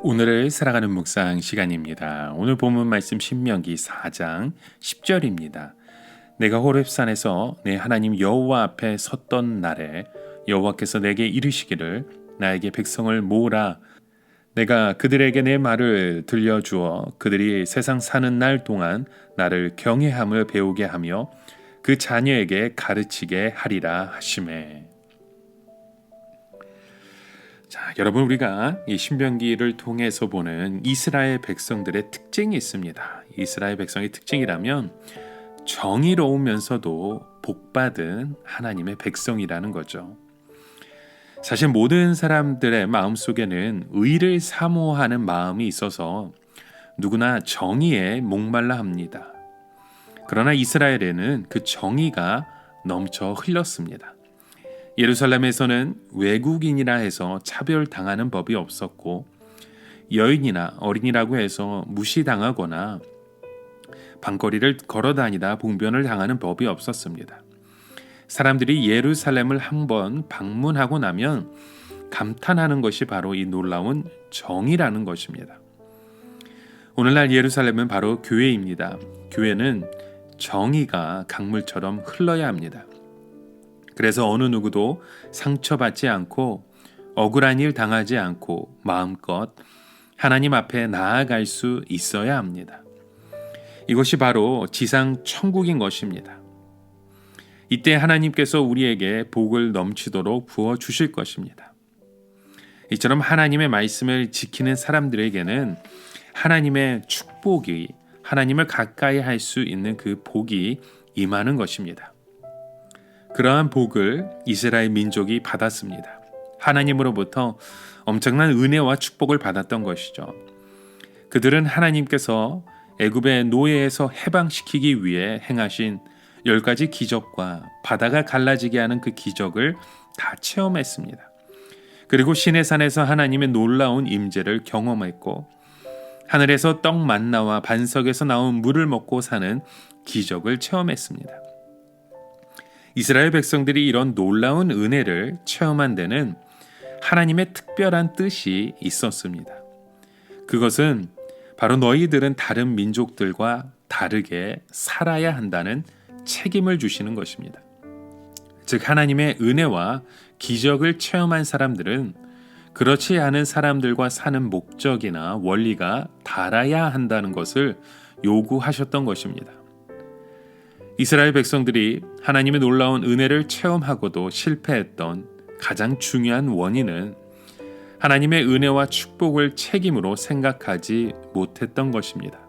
오늘을 살아가는 묵상 시간입니다. 오늘 본문 말씀 신명기 4장 10절입니다. 내가 호렙산에서 내 하나님 여호와 앞에 섰던 날에 여호와께서 내게 이르시기를 나에게 백성을 모으라. 내가 그들에게 내 말을 들려주어 그들이 세상 사는 날 동안 나를 경외함을 배우게 하며 그 자녀에게 가르치게 하리라 하시매. 자, 여러분, 우리가 이 신명기를 통해서 보는 이스라엘 백성들의 특징이 있습니다. 이스라엘 백성의 특징이라면 정의로우면서도 복받은 하나님의 백성이라는 거죠. 사실 모든 사람들의 마음속에는 의를 사모하는 마음이 있어서 누구나 정의에 목말라 합니다. 그러나 이스라엘에는 그 정의가 넘쳐 흘렀습니다. 예루살렘에서는 외국인이라 해서 차별당하는 법이 없었고 여인이나 어린이라고 해서 무시당하거나 방거리를 걸어다니다 봉변을 당하는 법이 없었습니다. 사람들이 예루살렘을 한번 방문하고 나면 감탄하는 것이 바로 이 놀라운 정의라는 것입니다. 오늘날 예루살렘은 바로 교회입니다. 교회는 정의가 강물처럼 흘러야 합니다. 그래서 어느 누구도 상처받지 않고 억울한 일 당하지 않고 마음껏 하나님 앞에 나아갈 수 있어야 합니다. 이것이 바로 지상 천국인 것입니다. 이때 하나님께서 우리에게 복을 넘치도록 부어주실 것입니다. 이처럼 하나님의 말씀을 지키는 사람들에게는 하나님의 축복이, 하나님을 가까이 할 수 있는 그 복이 임하는 것입니다. 그러한 복을 이스라엘 민족이 받았습니다. 하나님으로부터 엄청난 은혜와 축복을 받았던 것이죠. 그들은 하나님께서 애굽의 노예에서 해방시키기 위해 행하신 10가지 기적과 바다가 갈라지게 하는 그 기적을 다 체험했습니다. 그리고 시내산에서 하나님의 놀라운 임재를 경험했고 하늘에서 떡 만나와 반석에서 나온 물을 먹고 사는 기적을 체험했습니다. 이스라엘 백성들이 이런 놀라운 은혜를 체험한 데는 하나님의 특별한 뜻이 있었습니다. 그것은 바로 너희들은 다른 민족들과 다르게 살아야 한다는 책임을 주시는 것입니다. 즉 하나님의 은혜와 기적을 체험한 사람들은 그렇지 않은 사람들과 사는 목적이나 원리가 달아야 한다는 것을 요구하셨던 것입니다. 이스라엘 백성들이 하나님의 놀라운 은혜를 체험하고도 실패했던 가장 중요한 원인은 하나님의 은혜와 축복을 책임으로 생각하지 못했던 것입니다.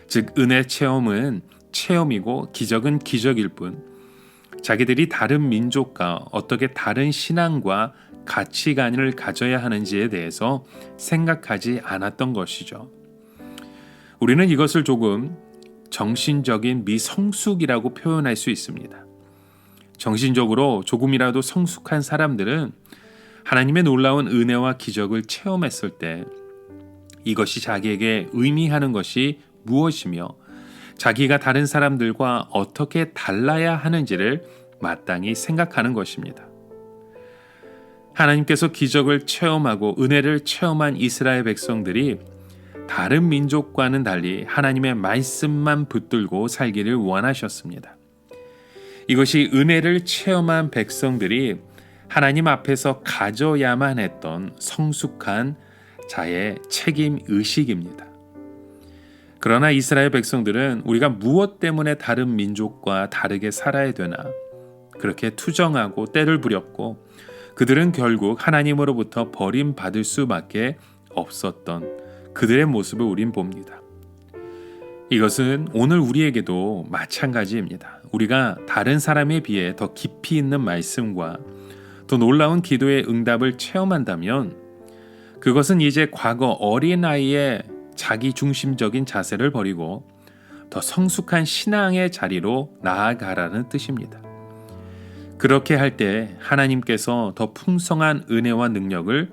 즉 은혜 체험은 체험이고 기적은 기적일 뿐 자기들이 다른 민족과 어떻게 다른 신앙과 가치관을 가져야 하는지에 대해서 생각하지 않았던 것이죠. 우리는 이것을 조금 정신적인 미성숙이라고 표현할 수 있습니다. 정신적으로 조금이라도 성숙한 사람들은 하나님의 놀라운 은혜와 기적을 체험했을 때 이것이 자기에게 의미하는 것이 무엇이며 자기가 다른 사람들과 어떻게 달라야 하는지를 마땅히 생각하는 것입니다. 하나님께서 기적을 체험하고 은혜를 체험한 이스라엘 백성들이 다른 민족과는 달리 하나님의 말씀만 붙들고 살기를 원하셨습니다. 이것이 은혜를 체험한 백성들이 하나님 앞에서 가져야만 했던 성숙한 자의 책임 의식입니다. 그러나 이스라엘 백성들은 우리가 무엇 때문에 다른 민족과 다르게 살아야 되나 그렇게 투정하고 때를 부렸고 그들은 결국 하나님으로부터 버림받을 수밖에 없었던 그들의 모습을 우린 봅니다. 이것은 오늘 우리에게도 마찬가지입니다. 우리가 다른 사람에 비해 더 깊이 있는 말씀과 더 놀라운 기도의 응답을 체험한다면 그것은 이제 과거 어린아이의 자기 중심적인 자세를 버리고 더 성숙한 신앙의 자리로 나아가라는 뜻입니다. 그렇게 할 때 하나님께서 더 풍성한 은혜와 능력을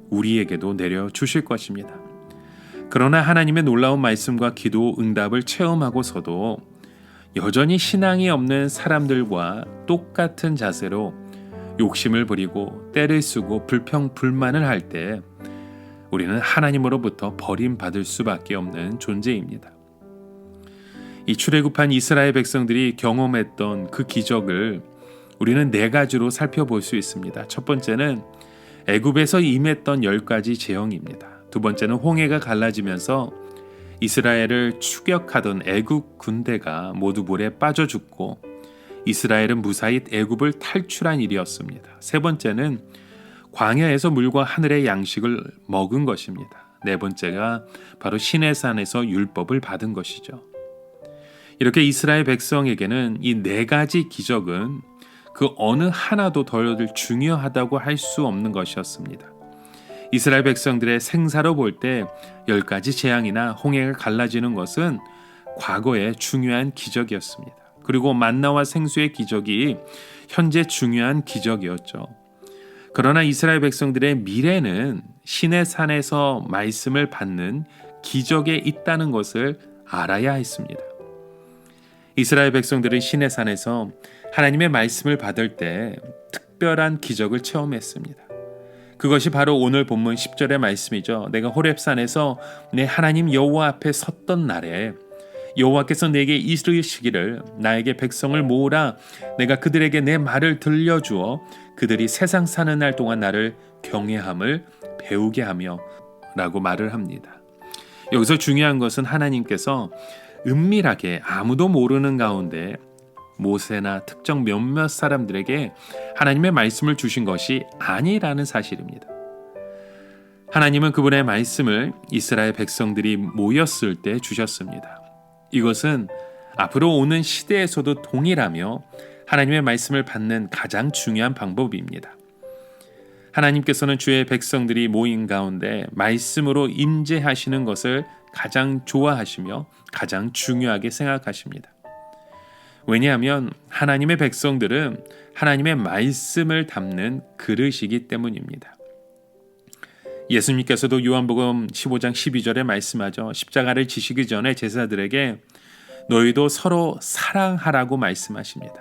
우리에게도 내려주실 것입니다. 그러나 하나님의 놀라운 말씀과 기도 응답을 체험하고서도 여전히 신앙이 없는 사람들과 똑같은 자세로 욕심을 부리고 때를 쓰고 불평불만을 할 때 우리는 하나님으로부터 버림받을 수밖에 없는 존재입니다. 이 출애굽한 이스라엘 백성들이 경험했던 그 기적을 우리는 네 가지로 살펴볼 수 있습니다. 첫 번째는 애굽에서 임했던 10가지 재앙입니다. 두 번째는 홍해가 갈라지면서 이스라엘을 추격하던 애굽 군대가 모두 물에 빠져 죽고 이스라엘은 무사히 애굽을 탈출한 일이었습니다. 세 번째는 광야에서 물과 하늘의 양식을 먹은 것입니다. 네 번째가 바로 시내산에서 율법을 받은 것이죠. 이렇게 이스라엘 백성에게는 이 네 가지 기적은 그 어느 하나도 덜 중요하다고 할 수 없는 것이었습니다. 이스라엘 백성들의 생사로 볼 때 10가지 재앙이나 홍해가 갈라지는 것은 과거의 중요한 기적이었습니다. 그리고 만나와 생수의 기적이 현재 중요한 기적이었죠. 그러나 이스라엘 백성들의 미래는 시내산에서 말씀을 받는 기적에 있다는 것을 알아야 했습니다. 이스라엘 백성들은 시내산에서 하나님의 말씀을 받을 때 특별한 기적을 체험했습니다. 그것이 바로 오늘 본문 10절의 말씀이죠. 내가 호렙산에서 내 하나님 여호와 앞에 섰던 날에 여호와께서 내게 이르시기를 나에게 백성을 모으라 내가 그들에게 내 말을 들려주어 그들이 세상 사는 날 동안 나를 경외함을 배우게 하며 라고 말을 합니다. 여기서 중요한 것은 하나님께서 은밀하게 아무도 모르는 가운데 모세나 특정 몇몇 사람들에게 하나님의 말씀을 주신 것이 아니라는 사실입니다. 하나님은 그분의 말씀을 이스라엘 백성들이 모였을 때 주셨습니다. 이것은 앞으로 오는 시대에서도 동일하며 하나님의 말씀을 받는 가장 중요한 방법입니다. 하나님께서는 주의 백성들이 모인 가운데 말씀으로 임재하시는 것을 가장 좋아하시며 가장 중요하게 생각하십니다. 왜냐하면 하나님의 백성들은 하나님의 말씀을 담는 그릇이기 때문입니다. 예수님께서도 요한복음 15장 12절에 말씀하죠. 십자가를 지시기 전에 제자들에게 너희도 서로 사랑하라고 말씀하십니다.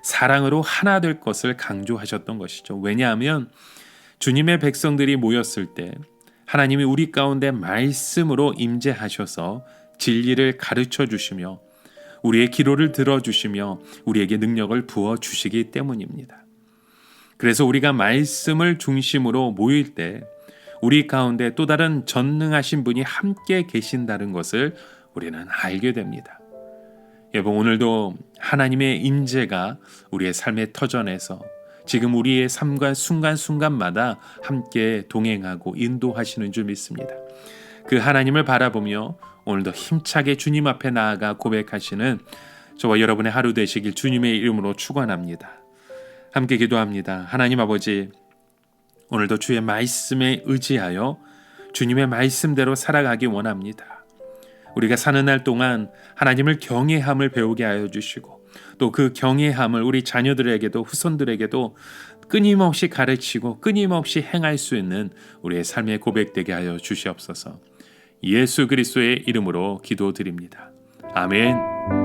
사랑으로 하나 될 것을 강조하셨던 것이죠. 왜냐하면 주님의 백성들이 모였을 때 하나님이 우리 가운데 말씀으로 임재하셔서 진리를 가르쳐 주시며 우리의 기도를 들어주시며 우리에게 능력을 부어주시기 때문입니다. 그래서 우리가 말씀을 중심으로 모일 때 우리 가운데 또 다른 전능하신 분이 함께 계신다는 것을 우리는 알게 됩니다. 여러분, 오늘도 하나님의 임재가 우리의 삶의 터전에서 지금 우리의 삶과 순간순간마다 함께 동행하고 인도하시는 줄 믿습니다. 그 하나님을 바라보며 오늘도 힘차게 주님 앞에 나아가 고백하시는 저와 여러분의 하루 되시길 주님의 이름으로 축원합니다. 함께 기도합니다. 하나님 아버지, 오늘도 주의 말씀에 의지하여 주님의 말씀대로 살아가기 원합니다. 우리가 사는 날 동안 하나님을 경외함을 배우게 하여 주시고 또 그 경외함을 우리 자녀들에게도 후손들에게도 끊임없이 가르치고 끊임없이 행할 수 있는 우리의 삶의 고백되게 하여 주시옵소서. 예수 그리스도의 이름으로 기도드립니다. 아멘.